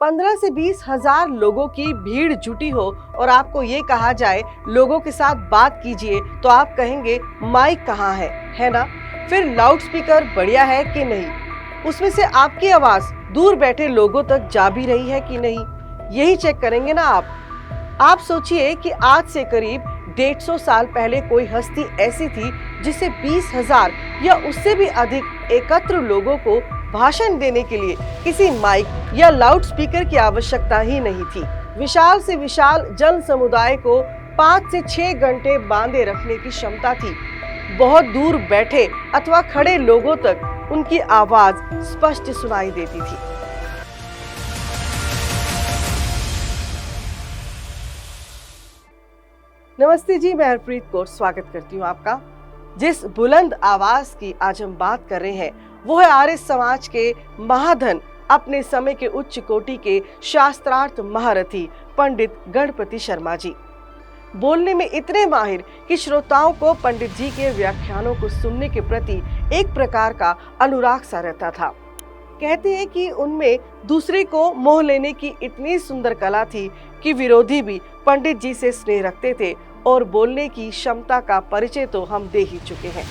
15 से 20 हजार लोगों की भीड़ जुटी हो और आपको ये कहा जाए लोगों के साथ बात कीजिए, तो आप कहेंगे माइक कहाँ है ना? फिर लाउड स्पीकर बढ़िया है कि नहीं, उसमें से आपकी आवाज दूर बैठे लोगों तक जा भी रही है कि नहीं, यही चेक करेंगे ना आप सोचिए कि आज से करीब 150 साल पहले कोई हस्ती ऐसी थी जिसे 20,000 या उससे भी अधिक एकत्र लोगों को भाषण देने के लिए किसी माइक या लाउड स्पीकर की आवश्यकता ही नहीं थी। विशाल से विशाल जन समुदाय को 5 से 6 घंटे बांधे रखने की क्षमता थी। बहुत दूर बैठे अथवा खड़े लोगों तक उनकी आवाज स्पष्ट सुनाई देती थी। नमस्ते जी, मैं हरप्रीत कौर स्वागत करती हूँ आपका। जिस बुलंद आवाज की आज हम बात कर रहे हैं वो है आर्य समाज के महाधन, अपने समय के उच्च कोटि के शास्त्रार्थ महारथी पंडित गणपति शर्मा जी। बोलने में इतने माहिर कि श्रोताओं को पंडित जी के व्याख्यानों को सुनने के प्रति एक प्रकार का अनुराग सा रहता था। कहते हैं कि उनमें दूसरे को मोह लेने की इतनी सुंदर कला थी कि विरोधी भी पंडित जी से स्नेह रखते थे और बोलने की क्षमता का परिचय तो हम दे ही चुके हैं।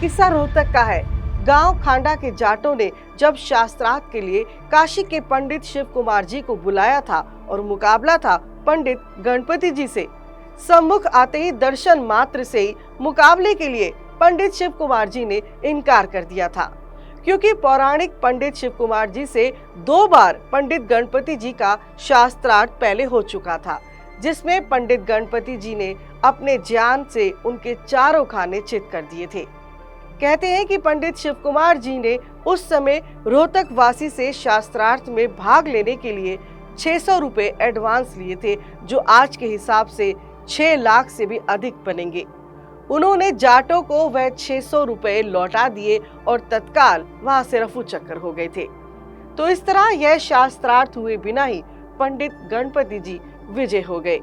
किस्सा रोहतक का है। गांव खांडा के जाटों ने जब शास्त्रार्थ के लिए काशी के पंडित शिव कुमार जी को बुलाया था और मुकाबला था पंडित गणपति जी से, सम्मुख आते ही दर्शन मात्र से ही मुकाबले के लिए पंडित शिव कुमार जी ने इनकार कर दिया था, क्योंकि पौराणिक पंडित शिव कुमार जी से 2 बार पंडित गणपति जी का शास्त्रार्थ पहले हो चुका था, जिसमें पंडित गणपति जी ने अपने ज्ञान से उनके चारों खाने चित कर दिए थे। कहते हैं कि पंडित शिव कुमार जी ने उस समय रोहतक वासी से शास्त्रार्थ में भाग लेने के लिए 600 रुपए एडवांस लिए थे, जो आज के हिसाब से 6 लाख से भी अधिक बनेंगे। उन्होंने जाटों को वह 600 रुपए लौटा दिए और तत्काल वहां से रफू चक्कर हो गए थे। तो इस तरह यह शास्त्रार्थ हुए बिना ही पंडित गणपति जी विजय हो गए।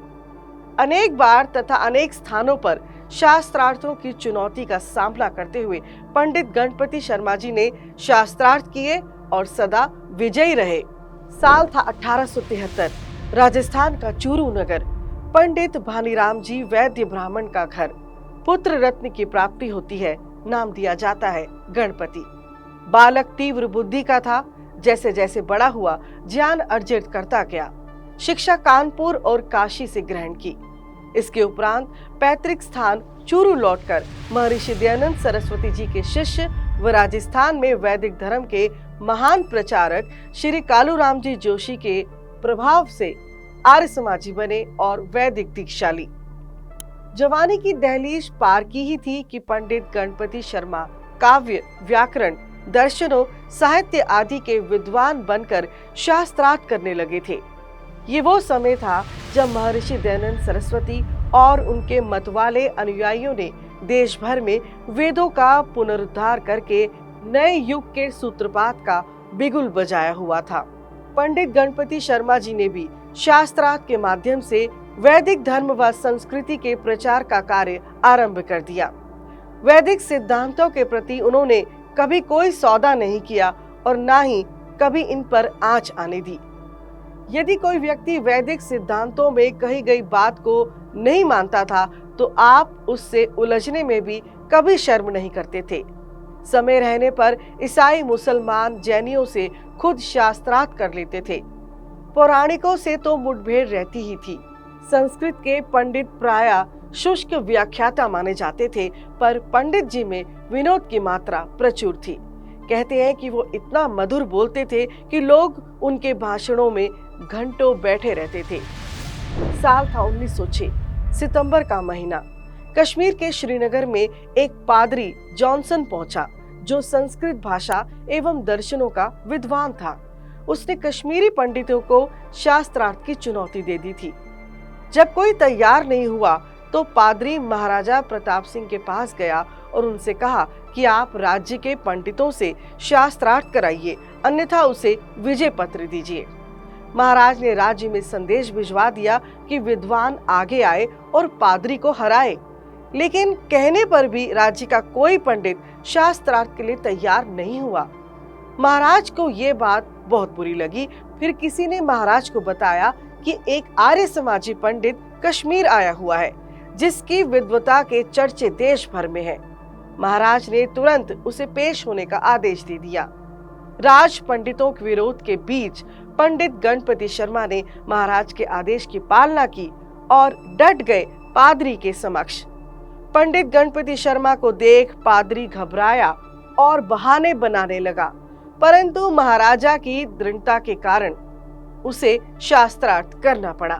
अनेक बार तथा अनेक स्थानों पर शास्त्रार्थों की चुनौती का सामना करते हुए पंडित गणपति शर्मा जी ने शास्त्रार्थ किए और सदा विजयी रहे। साल था 1873। राजस्थान का चूरू नगर। पंडित भानीराम जी वैद्य ब्राह्मण का घर। पुत्र रत्न की प्राप्ति होती है। नाम दिया जाता है गणपति। बालक तीव्र बुद्धि का था। जैसे जैसे बड़ा हुआ ज्ञान अर्जित करता गया। शिक्षा कानपुर और काशी से ग्रहण की। इसके उपरांत पैतृक स्थान चूरू लौटकर महर्षि दयानंद सरस्वती जी के शिष्य व राजस्थान में वैदिक धर्म के महान प्रचारक श्री कालूराम जी जोशी के प्रभाव से आर्य समाजी बने और वैदिक दीक्षा ली। जवानी की दहलीज पार की ही थी कि पंडित गणपति शर्मा काव्य, व्याकरण, दर्शनों, साहित्य आदि के विद्वान बनकर शास्त्रार्थ करने लगे थे। ये वो समय था जब महर्षि दयानंद सरस्वती और उनके मतवाले अनुयायियों ने देश भर में वेदों का पुनरुद्धार करके नए युग के सूत्रपात का बिगुल बजाया हुआ था। पंडित गणपति शर्मा जी ने भी शास्त्रार्थ के माध्यम से वैदिक धर्म व संस्कृति के प्रचार का कार्य आरंभ कर दिया। वैदिक सिद्धांतों के प्रति उन्होंने कभी कोई सौदा नहीं किया और ना ही कभी इन पर आंच आने दी। यदि कोई व्यक्ति वैदिक सिद्धांतों में कही गई बात को नहीं मानता था तो आप उससे उलझने में भी कभी शर्म नहीं करते थे। समय रहने पर ईसाई, मुसलमान, जैनियों से खुद शास्त्रार्थ कर लेते थे। पौराणिकों से तो मुठभेड़ रहती ही थी। संस्कृत के पंडित प्रायः शुष्क व्याख्याता माने जाते थे, पर पंडित जी में विनोद की मात्रा प्रचुर थी। कहते हैं कि वो इतना मधुर बोलते थे कि लोग उनके भाषणों में घंटों बैठे रहते थे। साल था 1906, सितंबर का महीना। कश्मीर के श्रीनगर में एक पादरी जॉनसन पहुंचा, जो संस्कृत भाषा एवं दर्शनों का विद्वान था। उसने कश्मीरी पंडितों को शास्त्रार्थ की चुनौती दे दी थी। जब कोई तैयार नहीं हुआ तो पादरी महाराजा प्रताप सिंह के पास गया और उनसे कहा कि आप राज्य के पंडितों से शास्त्रार्थ कराइए, अन्यथा उसे विजय पत्र दीजिए। महाराज ने राज्य में संदेश भिजवा दिया कि विद्वान आगे आए और पादरी को हराए, लेकिन कहने पर भी राज्य का कोई पंडित शास्त्रार्थ के लिए तैयार नहीं हुआ। महाराज को ये बात बहुत बुरी लगी। फिर किसी ने महाराज को बताया कि एक आर्य समाजी पंडित कश्मीर आया हुआ है, जिसकी विद्वता के चर्चे देश भर में है। महाराज ने तुरंत उसे पेश होने का आदेश दे दिया। राज पंडितों के विरोध के बीच पंडित गणपति शर्मा ने महाराज के आदेश की पालना की और डट गए पादरी के समक्ष। पंडित गणपति शर्मा को देख पादरी घबराया और बहाने बनाने लगा, परंतु महाराजा की दृढ़ता के कारण उसे शास्त्रार्थ करना पड़ा।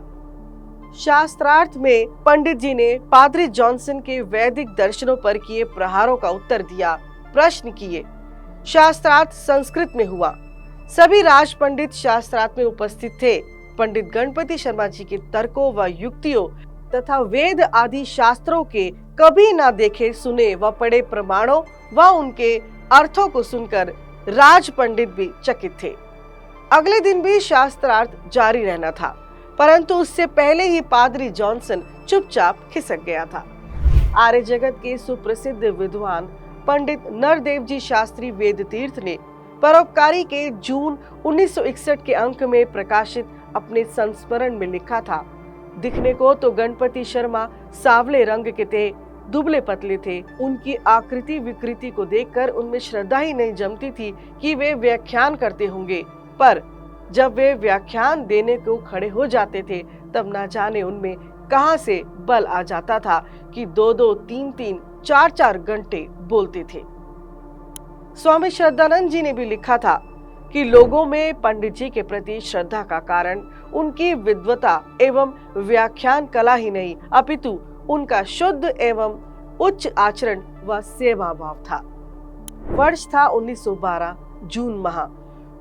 शास्त्रार्थ में पंडित जी ने पादरी जॉनसन के वैदिक दर्शनों पर किए प्रहारों का उत्तर दिया, प्रश्न किए। शास्त्रार्थ संस्कृत में हुआ। सभी राज पंडित शास्त्रार्थ में उपस्थित थे। पंडित गणपति शर्मा जी के तर्कों व युक्तियों तथा वेद आदि शास्त्रों के कभी ना देखे सुने व पढ़े प्रमाणों व उनके अर्थों को सुनकर राज पंडित भी चकित थे। अगले दिन भी शास्त्रार्थ जारी रहना था, परंतु उससे पहले ही पादरी जॉनसन चुपचाप खिसक गया था। आर्य जगत के सुप्रसिद्ध विद्वान पंडित नरदेव जी शास्त्री वेद तीर्थ ने परोपकारी के जून 1961 के अंक में प्रकाशित अपने संस्मरण में लिखा था, दिखने को तो गणपति शर्मा सावले रंग के थे, दुबले पतले थे। उनकी आकृति विकृति को देखकर उनमें श्रद्धा ही नहीं जमती थी कि वे व्याख्यान करते होंगे, पर जब वे व्याख्यान देने को खड़े हो जाते थे तब ना जाने उनमें कहां से बल आ जाता था कि 2-2, 3-3, 4-4 घंटे बोलते थे। स्वामी श्रद्धानंद जी ने भी लिखा था कि लोगों में पंडित जी के प्रति श्रद्धा का कारण उनकी विद्वता एवं व्याख्यान कला ही नहीं, अपितु उनका शुद्ध एवं उच्च आचरण व सेवा भाव था। वर्ष था 1912, जून माह।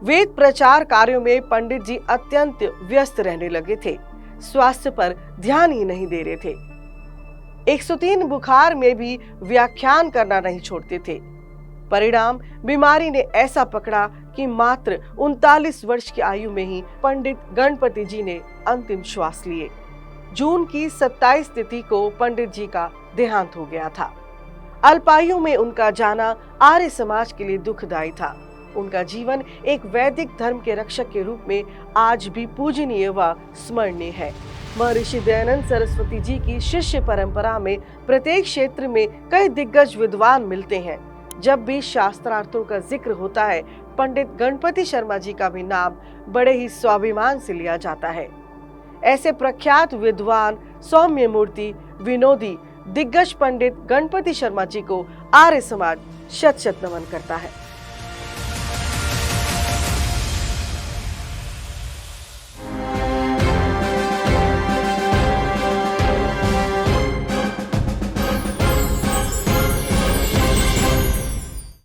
वेद प्रचार कार्यों में पंडित जी अत्यंत व्यस्त रहने लगे थे, स्वास्थ्य पर ध्यान ही नहीं दे रहे थे। 103 बुखार में भी व्याख्यान करना नहीं छोड़ते थे। परिणाम बीमारी ने ऐसा पकड़ा कि मात्र 39 वर्ष की आयु में ही पंडित गणपति जी ने अंतिम श्वास लिए। जून की 27 तिथि को पंडित जी का देहांत हो गया था। अल्पायु में उनका जाना आर्य समाज के लिए दुखदायी था। उनका जीवन एक वैदिक धर्म के रक्षक के रूप में आज भी पूजनीय व स्मरणीय है। महर्षि दयानंद सरस्वती जी की शिष्य परंपरा में प्रत्येक क्षेत्र में कई दिग्गज विद्वान मिलते हैं। जब भी शास्त्रार्थों का जिक्र होता है, पंडित गणपति शर्मा जी का भी नाम बड़े ही स्वाभिमान से लिया जाता है। ऐसे प्रख्यात विद्वान, सौम्य मूर्ति, विनोदी, दिग्गज पंडित गणपति शर्मा जी को आर्य समाज शत शत नमन करता है।